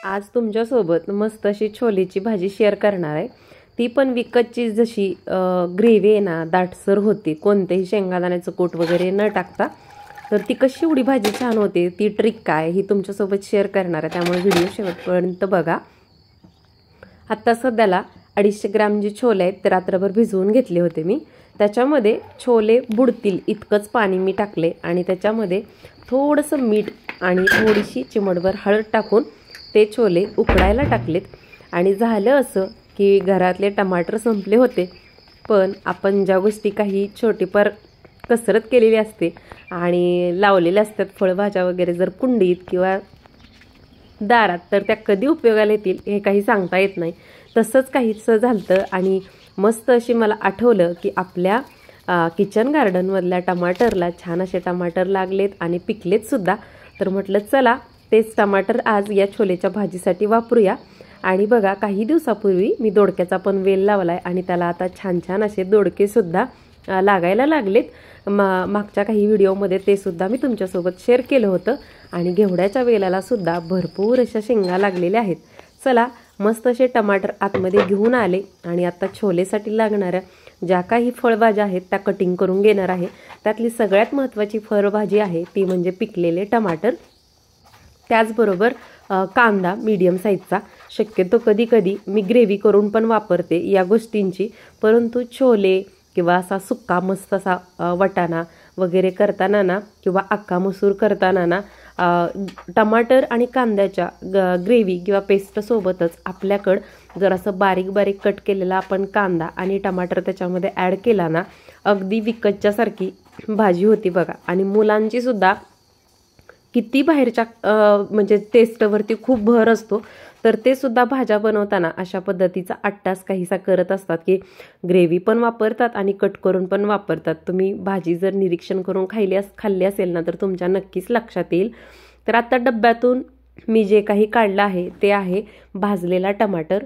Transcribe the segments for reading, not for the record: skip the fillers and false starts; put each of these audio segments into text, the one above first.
आज तुमच्यासोबत मस्त अशी छोलेची भाजी शेअर करणार आहे। ती पण विकतची जशी ग्रेव्ही आहे ना, दाटसर होती, कोणतेही शेंगदाण्याचं कूट वगैरे न टाकता। तर ती कशी एवढी भाजी छान होते, ती ट्रिक काय ही तुमच्यासोबत शेअर करणार आहे, त्यामुळे व्हिडिओ शेवटपर्यंत बघा। आता सध्याला 250 ग्रॅम जे छोले आहेत ते रात्रभर भिजवून घेतले होते मी। त्याच्यामध्ये छोले बुडतील इतकंच पाणी मी टाकले आणि त्याच्यामध्ये थोडंसं मीठ आणि थोडीशी चिमटभर हळद टाकून ते छोले उकडायला टाकलेत। आणि झालं असं की घरातले टमाटर संपले होते, पण आपण ज्या गोष्टी काही छोटीफार कसरत केलेली असते आणि लावलेल्या असतात फळभाज्या वगैरे जर कुंडीत किंवा दारात, तर त्या कधी उपयोगाला येतील हे काही सांगता येत नाही। तसंच काहीच झालं आणि मस्त अशी मला आठवलं की आपल्या किचन गार्डनमधल्या टमाटरला छान असे टमाटर लागलेत आणि पिकलेत सुद्धा। तर म्हटलं चला तेच टमाटर आज या छोलेच्या भाजीसाठी वापरूया। आणि बघा, काही दिवसापूर्वी मी दोडक्याचा पण वेल लावलाय आणि त्याला आता छान छान असे दोडके सुद्धा लागायला लागलेत। मागच्या काही व्हिडिओमध्ये ते सुद्धा मी तुमच्यासोबत शेअर केलं होतं। आणि घेवड्याच्या वेलाला सुद्धा भरपूर अशा शेंगा लागलेल्या आहेत। चला मस्त असे टमाटर आतमध्ये घेऊन आले आणि आता छोलेसाठी लागणाऱ्या ज्या काही फळभाज्या आहेत त्या कटिंग करून घेणार आहे। त्यातली सगळ्यात महत्त्वाची फळभाजी आहे ती म्हणजे पिकलेले टमाटर, त्याचबरोबर कांदा मीडियम साईजचा। शक्यतो कधी कधी मी ग्रेव्ही करून पण वापरते या गोष्टींची, परंतु छोले किंवा असा सुक्का मस्त असा वटाणा वगैरे करताना ना, किंवा अख्खा मसूर करताना ना, टमाटर आणि कांद्याच्या ग्रेव्ही किंवा पेस्टसोबतच आपल्याकडं जर असं बारीक बारीक कट केलेला आपण कांदा आणि टमाटर त्याच्यामध्ये ॲड केला ना, अगदी विकतच्यासारखी भाजी होती बघा। आणि मुलांची सुद्धा किती बाहेरच्या म्हणजे टेस्टवरती खूप भर असतो, तर ते सुद्धा भाज्या बनवताना अशा पद्धतीचा अट्टास काहीसा करत असतात की ग्रेव्ही पण वापरतात आणि कट करून पण वापरतात। तुम्ही भाजी जर निरीक्षण करून खाल्ली असेल ना, तर तुमच्या नक्कीच लक्षात येईल। तर आता डब्यातून मी जे काही काढलं आहे ते आहे भाजलेला टमाटर,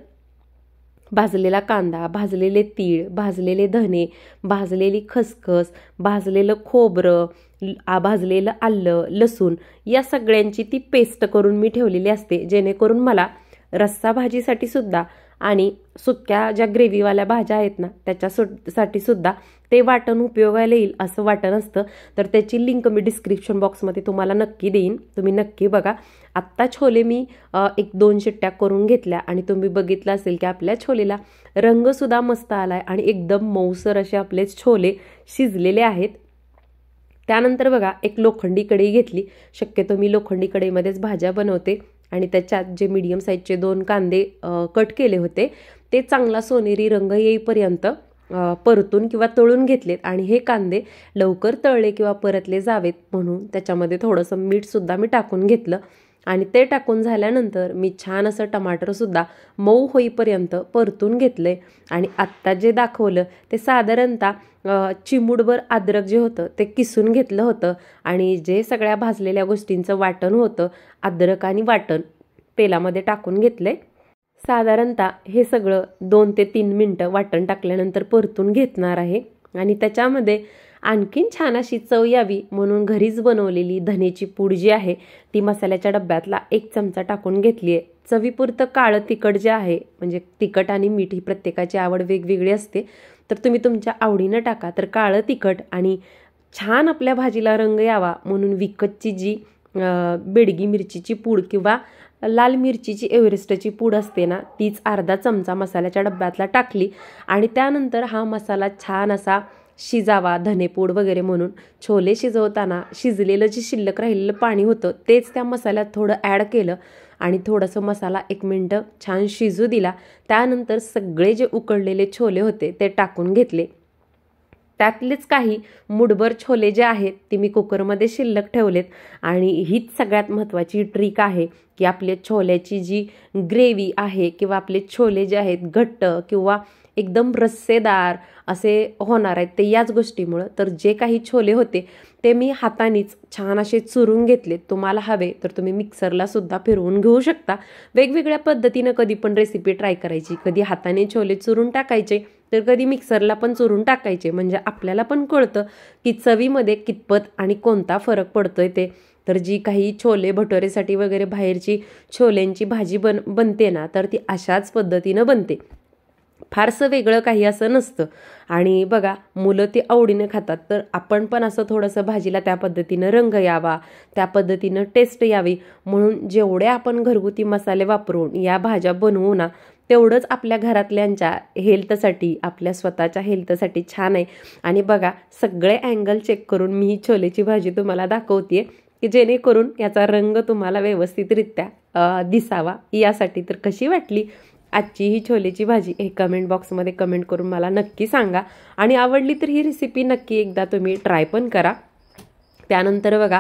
भाजलेला कांदा, भाजलेले तीळ, भाजलेले धने, भाजलेली खसखस, भाजलेलं खोबरं, भाजलेलं आलं, लसूण, या सगळ्यांची ती पेस्ट करून मी ठेवलेली असते, जेणेकरून मला रस्सा भाजीसाठी सुद्धा आणि सुक्या ज्या ग्रेव्हीवाल्या भाज्या आहेत ना त्याच्यासाठी सुद्धा ते वाटण उपयोगाला येईल असं वाटण असतं। तर त्याची लिंक मी डिस्क्रिप्शन बॉक्समध्ये तुम्हाला नक्की देईन, तुम्ही नक्की बघा। आत्ता छोले मी 1-2 शिट्ट्या करून घेतल्या आणि तुम्ही बघितलं असेल की आपल्या छोलेला रंगसुद्धा मस्त आलाय आणि एकदम मऊसर असे आपले छोले शिजलेले आहेत। त्यानंतर बघा, एक लोखंडी कढई घेतली, शक्यतो मी लोखंडी कढईमध्येच भाज्या बनवते। आणि त्याच्यात जे मीडियम साईजचे 2 कांदे कट केले होते ते चांगला सोनेरी रंग येईपर्यंत परतून किंवा तळून घेतलेत। आणि हे कांदे लवकर तळले किंवा परतले जावेत म्हणून त्याच्यामध्ये थोडंसं मीठसुद्धा मी टाकून घेतलं। आणि ते टाकून झाल्यानंतर मी छान असं टमाटरसुद्धा मऊ होईपर्यंत परतून घेतलंय। आणि आत्ता जे दाखवलं ते साधारणतः चिमूटभर अद्रक जे होतं ते किसून घेतलं होतं आणि जे सगळ्या भाजलेल्या गोष्टींचं वाटण होतं, अद्रक आणि वाटण तेलामध्ये टाकून घेतलंय। साधारणतः हे सगळं 2 ते 3 मिनटं वाटण टाकल्यानंतर परतून घेणार आहे। आणि त्याच्यामध्ये आणखीन छान अशी चव यावी म्हणून घरीच बनवलेली धनेची पूड जी आहे ती मसाल्याच्या डब्यातला 1 चमचा टाकून घेतली आहे। चवीपुरतं काळं तिखट जे आहे, म्हणजे तिखट आणि मीठ ही प्रत्येकाची आवड वेगवेगळी असते, तर तुम्ही तुमच्या आवडीनं टाका। तर काळं तिखट आणि छान आपल्या भाजीला रंग यावा म्हणून विकतची जी बेडगी मिरचीची पूड किंवा लाल मिरचीची एव्हरेस्टची पूड असते ना, तीच अर्धा चमचा मसाल्याच्या डब्यातला टाकली। आणि त्यानंतर हा मसाला छान असा शिजावा, धनेपूड वगैरे म्हणून छोले शिजवताना शिजलेलं जे शिल्लक राहिलेलं पाणी होतं तेच त्या मसाल्यात थोडं ॲड केलं आणि थोडंसं मसाला 1 मिनटं छान शिजू दिला। त्यानंतर सगळे जे उकडलेले छोले होते ते टाकून घेतले। त्यातलेच काही मुठभर छोले जे आहेत ते मी कुकरमध्ये शिल्लक ठेवलेत। आणि हीच सगळ्यात महत्त्वाची ट्रिक आहे की आपल्या छोल्याची जी ग्रेव्ही आहे किंवा आपले छोले जे आहेत घट्ट किंवा एकदम रस्सेदार असे होणार आहेत ते याच गोष्टीमुळं। तर जे काही छोले होते ते मी हातानेच छान असे चुरून घेतलेत। तुम्हाला हवे तर तुम्ही मिक्सरला सुद्धा फिरवून घेऊ शकता। वेगवेगळ्या पद्धतीनं कधी पण रेसिपी ट्राय करायची, कधी हाताने छोले चुरून टाकायचे तर कधी मिक्सरला पण चुरून टाकायचे, म्हणजे आपल्याला पण कळतं की चवीमध्ये कितपत आणि कोणता फरक पडतोय ते। तर जी काही छोले भटुरेसाठी वगैरे बाहेरची छोल्यांची भाजी बनते ना, तर ती अशाच पद्धतीनं बनते. फारसं वेगळं काही असं नसतं. आणि बघा, मुलं ते आवडीने खातात, तर आपण पण असं थोडंसं भाजीला त्या पद्धतीनं रंग यावा, त्या पद्धतीनं टेस्ट यावी म्हणून जेवढे आपण घरगुती मसाले वापरून या भाज्या बनवू ना, तेवढंच आपल्या घरातल्यांच्या हेल्थसाठी, आपल्या स्वतःच्या हेल्थसाठी छान आहे. आणि बघा, सगळे अँगल चेक करून मी ही छोलेची भाजी तुम्हाला दाखवते, की जेणेकरून याचा रंग तुम्हाला व्यवस्थितरित्या दिसावा यासाठी. तर कशी वाटली आजची ही छोलेची भाजी हे कमेंट बॉक्समध्ये कमेंट करून मला नक्की सांगा. आणि आवडली तर ही रेसिपी नक्की एकदा तुम्ही ट्राय पण करा. त्यानंतर बघा,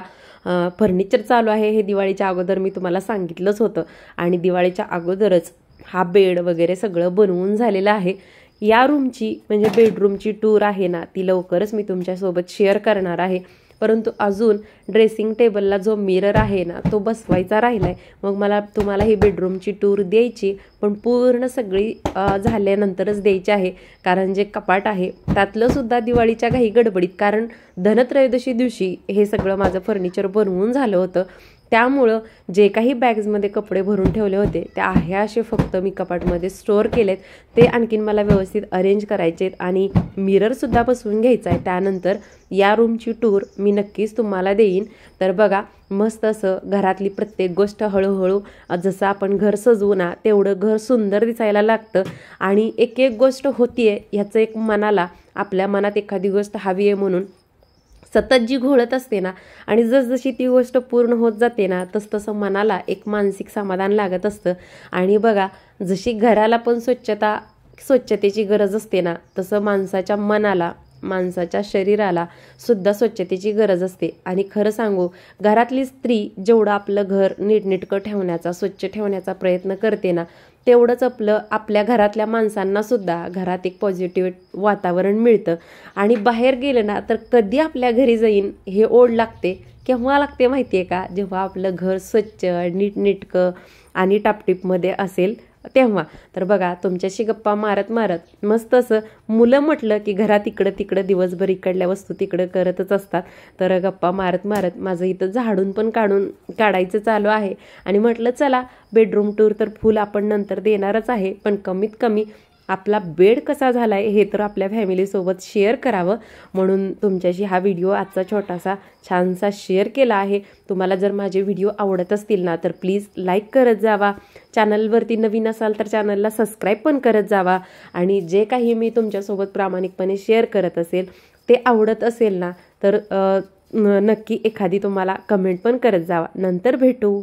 फर्निचर चालू आहे हे दिवाळीच्या अगोदर मी तुम्हाला सांगितलंच होतं. आणि दिवाळीच्या अगोदरच हा बेड वगैरे सगळं बनवून झालेलं आहे. या रूमची म्हणजे बेडरूमची टूर आहे ना, ती लवकरच मी तुमच्यासोबत शेअर करणार आहे. परंतु अजून ड्रेसिंग टेबलला जो मिरर आहे ना, तो बसवायचा राहिला आहे. मग मला तुम्हाला ही बेडरूमची टूर द्यायची, पण पूर्ण सगळी झाल्यानंतरच द्यायची आहे. कारण जे कपाट आहे त्यातलं सुद्धा दिवाळीच्या काही गडबडीत, कारण धनत्रयोदशी दिवशी हे सगळं माझं फर्निचर बनवून झालं होतं. त्यामुळं जे काही बॅग्समध्ये कपडे भरून ठेवले होते ते आहे असे फक्त मी कपाटमध्ये स्टोअर केलेत. ते आणखीन मला व्यवस्थित अरेंज करायचे आहेत आणि मिररसुद्धा बसवून घ्यायचा आहे. त्यानंतर या रूमची टूर मी नक्कीच तुम्हाला देईन. तर बघा, मस्त असं घरातली प्रत्येक गोष्ट हळूहळू जसं आपण घर सजवू ना, तेवढं घर सुंदर दिसायला लागतं. आणि एक एक गोष्ट होतीये ह्याचं एक मनाला, आपल्या मनात एखादी गोष्ट हवी आहे म्हणून सतत जी घोळत असते ना, आणि जसजशी ती गोष्ट पूर्ण होत जाते ना, तसतसं मनाला एक मानसिक समाधान लागत असतं. आणि बघा, जशी घराला पण स्वच्छतेची गरज असते ना, तसं माणसाच्या मनाला, माणसाच्या शरीराला सुद्धा स्वच्छतेची गरज असते. आणि खरं सांगू, घरातली स्त्री जेवढं आपलं घर नीटनेटकं ठेवण्याचा, स्वच्छ ठेवण्याचा प्रयत्न करते ना, तेवढंच आपल्या घरातल्या माणसांना सुद्धा घरात एक पॉझिटिव्ह वातावरण मिळतं. आणि बाहेर गेलं ना, तर कधी आपल्या घरी जाईन हे ओढ लागते, केव्हा लागते माहिती आहे का? जेव्हा आपलं घर स्वच्छ, नीटनेटकं आणि टापटीपमध्ये असेल तेव्हा. तर बघा, तुमच्याशी गप्पा मारत मारत मस्त असं, मुलं म्हटलं की घरात इकडं तिकडं दिवसभर इकडल्या वस्तू तिकडं करतच असतात. तर गप्पा मारत मारत माझं इथं झाडून पण काढायचं चालू आहे. आणि म्हटलं चला, बेडरूम टूर तर फुल आपण नंतर देणारच आहे, पण कमीत कमी आपला बेड कसा झाला आहे हे तर आपल्या फॅमिलीसोबत शेअर करावं म्हणून तुमच्याशी हा व्हिडिओ आजचा छोटासा छानसा शेअर केला आहे. तुम्हाला जर माझे व्हिडिओ आवडत असतील ना, तर प्लीज लाईक करत जावा. चॅनलवरती नवीन असाल तर चॅनलला सबस्क्राईब पण करत जावा. आणि जे काही मी तुमच्यासोबत प्रामाणिकपणे शेअर करत असेल ते आवडत असेल ना, तर नक्की एखादी तुम्हाला कमेंट पण करत जावा. नंतर भेटू.